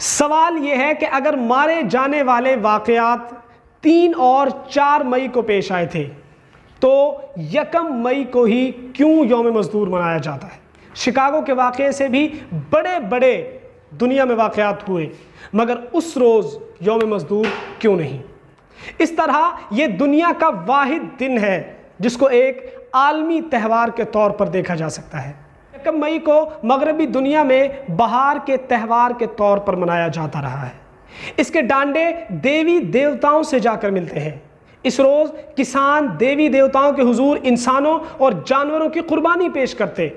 सवाल यह है कि अगर मारे जाने वाले वाकयात 3 और 4 मई को पेश आए थे तो 1 मई को ही क्यों यौम मजदूर मनाया जाता है। शिकागो के वाक़े से भी बड़े बड़े दुनिया में वाकयात हुए, मगर उस रोज़ यौम मजदूर क्यों नहीं। इस तरह ये दुनिया का वाहिद दिन है जिसको एक आलमी त्यौहार के तौर पर देखा जा सकता है। 1 मई को मगरबी दुनिया में बहार के त्यौहार के तौर पर मनाया जाता रहा है। इसके डांडे देवी देवताओं से जाकर मिलते हैं। इस रोज़ किसान देवी देवताओं के हुजूर इंसानों और जानवरों की कुर्बानी पेश करते।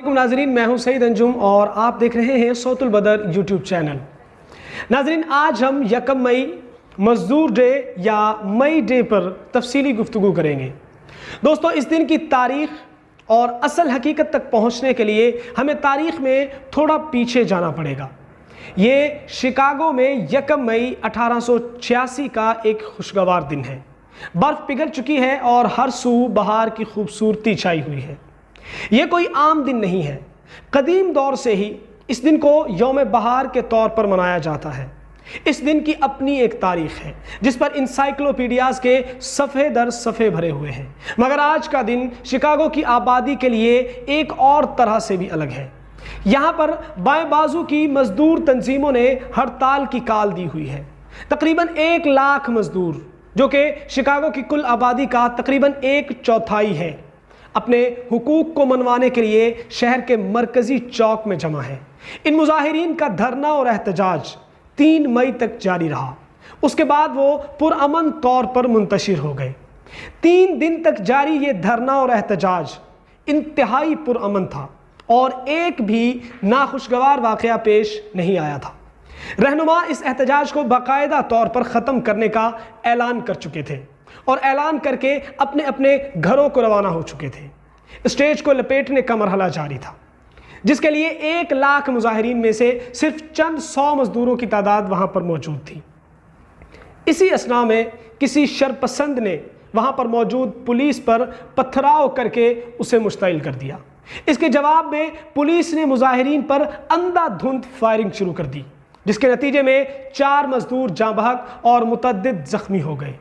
नाजरीन, मैं हूं सईद अंजुम और आप देख रहे हैं सौतुल बदर यूट्यूब चैनल। नाजरीन, आज हम 1 मई मजदूर डे या मई डे पर तफसीली गुफ्तगू करेंगे। दोस्तों, इस दिन की तारीख और असल हकीकत तक पहुंचने के लिए हमें तारीख में थोड़ा पीछे जाना पड़ेगा। ये शिकागो में 1 मई 1886 का एक खुशगवार दिन है। बर्फ़ पिघल चुकी है और हर सू बहार की खूबसूरती छाई हुई है। यह कोई आम दिन नहीं है। कदीम दौर से ही इस दिन को यौम बहार के तौर पर मनाया जाता है। इस दिन की अपनी एक तारीख है जिस पर इंसाइक्लोपीडियाज़ के सफ़े दर सफ़े भरे हुए हैं, मगर आज का दिन शिकागो की आबादी के लिए एक और तरह से भी अलग है। यहाँ पर बाएं बाजू की मजदूर तंजीमों ने हड़ताल की काल दी हुई है। तकरीबन 1 लाख मजदूर, जो कि शिकागो की कुल आबादी का तकरीबन 1/4 है, अपने हुकूक को मनवाने के लिए शहर के मरकज़ी चौक में जमा है। इन मुजाहिरीन का धरना और एहतजाज 3 मई तक जारी रहा। उसके बाद वो पुरअमन तौर पर मुंतशिर हो गए। 3 दिन तक जारी ये धरना और एहतजाज इंतहाई पुरअमन था और एक भी नाखुशगवार वाक़या पेश नहीं आया था। रहनुमा इस एहतजाज को बाकायदा तौर पर ख़त्म करने का ऐलान कर चुके थे और ऐलान करके अपने अपने घरों को रवाना हो चुके थे। स्टेज को लपेटने का मरहला जारी था, जिसके लिए 1 लाख मुजाहिरीन में से सिर्फ चंद 100 मजदूरों की तादाद वहां पर मौजूद थी। इसी असना में किसी शरपसंद ने वहां पर मौजूद पुलिस पर पथराव करके उसे मुश्तइल कर दिया। इसके जवाब में पुलिस ने मुजाहिरीन पर अंधाधुंध फायरिंग शुरू कर दी, जिसके नतीजे में 4 मजदूर जाँ बहक और मुतअद्दिद जख्मी हो गए।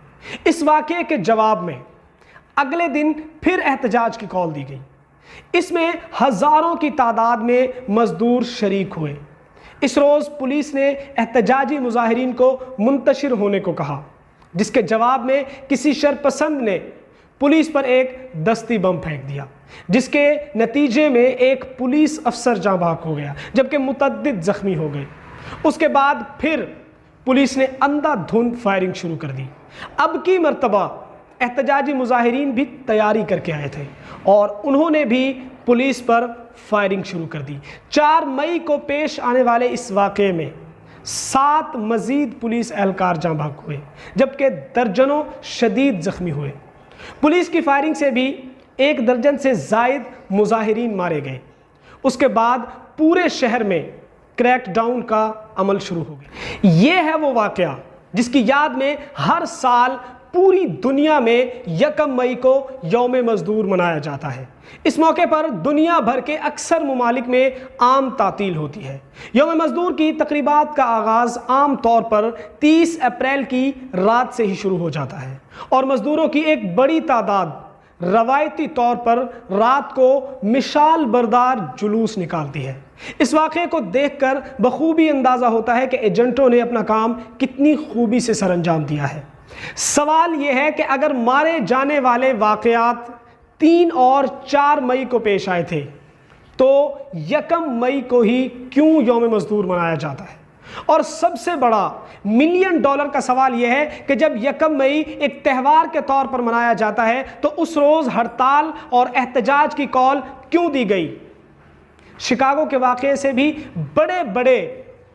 इस वाक़े के जवाब में अगले दिन फिर एहतजाज की कॉल दी गई। इसमें हज़ारों की तादाद में मजदूर शरीक हुए। इस रोज़ पुलिस ने एहतजाजी मुजाहिरीन को मुंतशिर होने को कहा, जिसके जवाब में किसी शरपसंद ने पुलिस पर एक दस्ती बम फेंक दिया, जिसके नतीजे में एक पुलिस अफसर जाँ बहक हो गया जबकि मुतअद्दिद जख्मी हो गए। उसके बाद फिर पुलिस ने अंधाधुंध फायरिंग शुरू कर दी। अब की मर्तबा एहतजाजी मुजाहिरीन भी तैयारी करके आए थे और उन्होंने भी पुलिस पर फायरिंग शुरू कर दी। 4 मई को पेश आने वाले इस वाक़े में 7 मज़ीद पुलिस एहलकार जाँ बहक हुए जबकि दर्जनों शदीद ज़ख्मी हुए। पुलिस की फायरिंग से भी 1 दर्जन से ज़ायद मुजाहिरीन मारे गए। उसके बाद पूरे शहर में क्रैकडाउन का अमल शुरू हो गया। ये है वो वाक़या जिसकी याद में हर साल पूरी दुनिया में 1 मई को यौम मजदूर मनाया जाता है। इस मौके पर दुनिया भर के अक्सर ममालिक में आम तातील होती है। यौम मजदूर की तकरीबात का आगाज़ आम तौर पर 30 अप्रैल की रात से ही शुरू हो जाता है और मजदूरों की एक बड़ी तादाद रवायती तौर पर रात को मिसाल बरदार जुलूस निकालती है। इस वाक़े को देखकर बखूबी अंदाज़ा होता है कि एजेंटों ने अपना काम कितनी खूबी से सरअंजाम दिया है। सवाल यह है कि अगर मारे जाने वाले वाक़यात 3 और 4 मई को पेश आए थे तो 1 मई को ही क्यों यौम मजदूर मनाया जाता है। और सबसे बड़ा $1 मिलियन का सवाल यह है कि जब 1 मई एक त्यौहार के तौर पर मनाया जाता है तो उस रोज़ हड़ताल और एहतजाज की कॉल क्यों दी गई। शिकागो के वाक़े से भी बड़े बड़े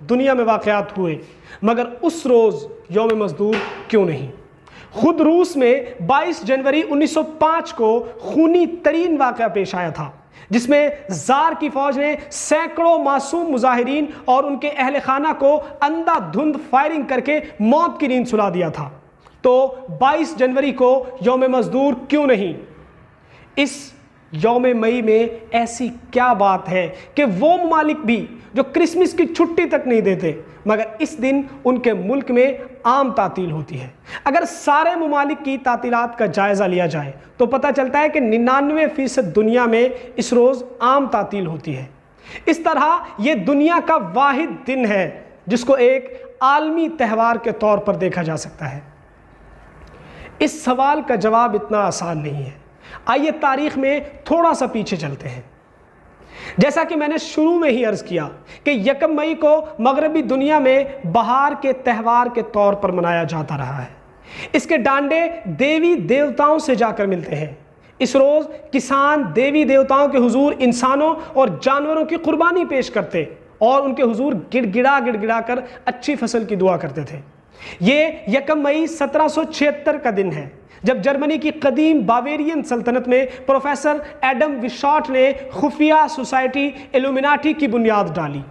दुनिया में वाक़यात हुए, मगर उस रोज़ यौम मजदूर क्यों नहीं। खुद रूस में 22 जनवरी 1905 को खूनी तरीन वाक़या पेश आया था, जिसमें ज़ार की फ़ौज ने सैकड़ों मासूम मुजाहिरीन और उनके अहल खाना को अंधाधुंध फायरिंग करके मौत की नींद सुला दिया था। तो 22 जनवरी को यौम मजदूर क्यों नहीं। इस यौम मई में ऐसी क्या बात है कि वो ममालिक भी जो क्रिसमस की छुट्टी तक नहीं देते, मगर इस दिन उनके मुल्क में आम तातील होती है। अगर सारे ममालिक की तातीलात का जायज़ा लिया जाए तो पता चलता है कि 99% दुनिया में इस रोज़ आम तातील होती है। इस तरह ये दुनिया का वाहिद दिन है जिसको एक आलमी त्यौहार के तौर पर देखा जा सकता है। इस सवाल का जवाब इतना आसान नहीं है। आइए तारीख में थोड़ा सा पीछे चलते हैं। जैसा कि मैंने शुरू में ही अर्ज़ किया कि 1 मई को मगरबी दुनिया में बहार के त्यौहार के तौर पर मनाया जाता रहा है। इसके डांडे देवी देवताओं से जाकर मिलते हैं। इस रोज़ किसान देवी देवताओं के हुजूर इंसानों और जानवरों की कुर्बानी पेश करते और उनके हुजूर गिड़गिड़ा कर अच्छी फसल की दुआ करते थे। ये 1 मई 1776 का दिन है जब जर्मनी की कदीम बावेरियन सल्तनत में प्रोफेसर एडम विशॉट ने खुफिया सोसाइटी इल्यूमिनाटी की बुनियाद डाली।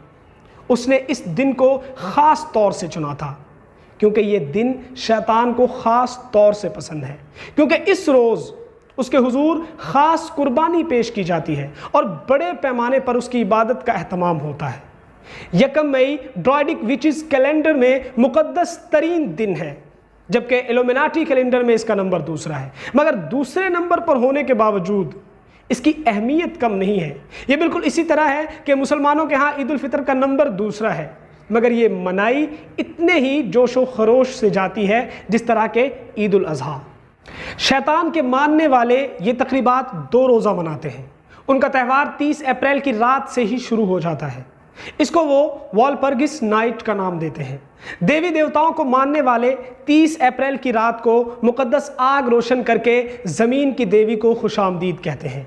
उसने इस दिन को ख़ास तौर से चुना था क्योंकि ये दिन शैतान को ख़ास तौर से पसंद है, क्योंकि इस रोज़ उसके हुजूर ख़ास कुर्बानी पेश की जाती है और बड़े पैमाने पर उसकी इबादत का एहतमाम होता है। 1 मई ड्रॉइडिक विचिस कैलेंडर में मुक़द्दस तरीन दिन है, जबकि इल्यूमिनाटी कैलेंडर में इसका नंबर दूसरा है। मगर दूसरे नंबर पर होने के बावजूद इसकी अहमियत कम नहीं है। ये बिल्कुल इसी तरह है कि मुसलमानों के यहाँ ईद उल फितर का नंबर दूसरा है, मगर ये मनाई इतने ही जोशो खरोश से जाती है जिस तरह के ईद उल अज़हा। शैतान के मानने वाले ये तकरीबात 2 रोज़ा मनाते हैं। उनका त्यौहार 30 अप्रैल की रात से ही शुरू हो जाता है। इसको वो वॉलपर्गिस नाइट का नाम देते हैं। देवी देवताओं को मानने वाले 30 अप्रैल की रात को मुक़द्दस आग रोशन करके ज़मीन की देवी को खुशामदीद कहते हैं।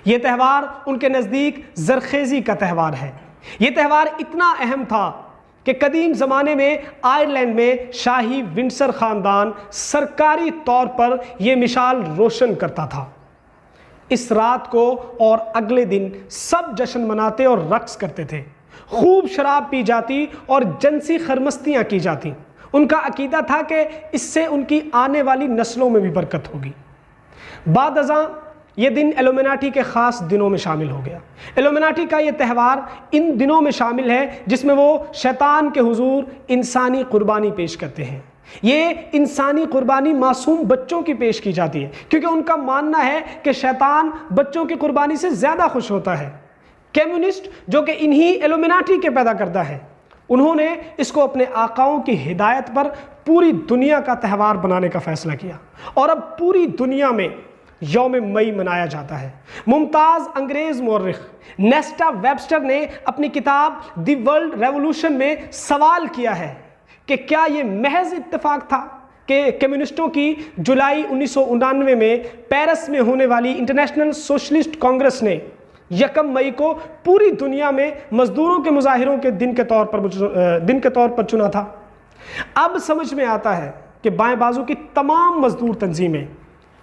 ये त्यौहार उनके नज़दीक ज़रखेज़ी का त्यौहार है। ये त्यौहार इतना अहम था कि कदीम ज़माने में आयरलैंड में शाही विंडसर ख़ानदान सरकारी तौर पर यह मिसाल रोशन करता था। इस रात को और अगले दिन सब जश्न मनाते और रक्स करते थे। खूब शराब पी जाती और जनसी खरमस्तियाँ की जाती। उनका अकीदा था कि इससे उनकी आने वाली नस्लों में भी बरकत होगी। बाद अज़ां ये दिन इल्यूमिनाटी के ख़ास दिनों में शामिल हो गया। इल्यूमिनाटी का ये त्यौहार इन दिनों में शामिल है जिसमें वो शैतान के हुजूर इंसानी कुर्बानी पेश करते हैं। ये इंसानी कुर्बानी मासूम बच्चों की पेश की जाती है क्योंकि उनका मानना है कि शैतान बच्चों की कुर्बानी से ज़्यादा खुश होता है। कम्युनिस्ट जो कि इन्हीं इल्यूमिनाटी के पैदा करता है, उन्होंने इसको अपने आकाओं की हिदायत पर पूरी दुनिया का त्यौहार बनाने का फ़ैसला किया और अब पूरी दुनिया में यौम मई मनाया जाता है। मुमताज़ अंग्रेज़ मौर्रिख नेस्टा वेबस्टर ने अपनी किताब द वर्ल्ड रेवोल्यूशन में सवाल किया है कि क्या ये महज इत्तेफाक था कि कम्युनिस्टों की जुलाई 1999 में पेरिस में होने वाली इंटरनेशनल सोशलिस्ट कांग्रेस ने 1 मई को पूरी दुनिया में मजदूरों के मुजाहिरों के दिन के तौर पर चुना था। अब समझ में आता है कि बाएं बाजू की तमाम मजदूर तंजीमें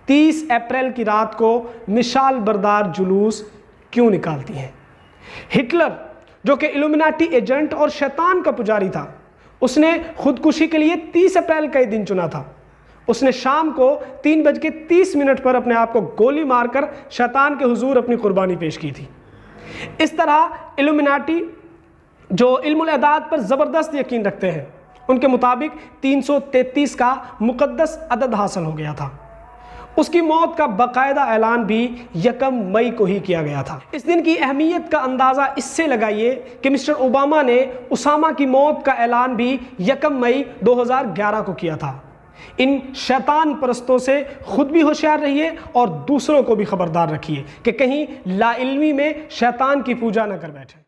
30 अप्रैल की रात को मिसाल बरदार जुलूस क्यों निकालती हैं। हिटलर जो कि इल्यूमिनाटी एजेंट और शैतान का पुजारी था, उसने खुदकुशी के लिए 30 अप्रैल का ही दिन चुना था। उसने शाम को 3:30 पर अपने आप को गोली मारकर शैतान के हुजूर अपनी कुर्बानी पेश की थी। इस तरह इल्यूमिनाटी जो इल्मुल अदाद पर ज़बरदस्त यकीन रखते हैं, उनके मुताबिक 333 का मुक़द्दस अदद हासिल हो गया था। उसकी मौत का बाकायदा ऐलान भी 1 मई को ही किया गया था। इस दिन की अहमियत का अंदाज़ा इससे लगाइए कि मिस्टर ओबामा ने उसामा की मौत का ऐलान भी 1 मई 2011 को किया था। इन शैतान परस्तों से खुद भी होशियार रहिए और दूसरों को भी खबरदार रखिए कि कहीं लाइल्मी में शैतान की पूजा न कर बैठे।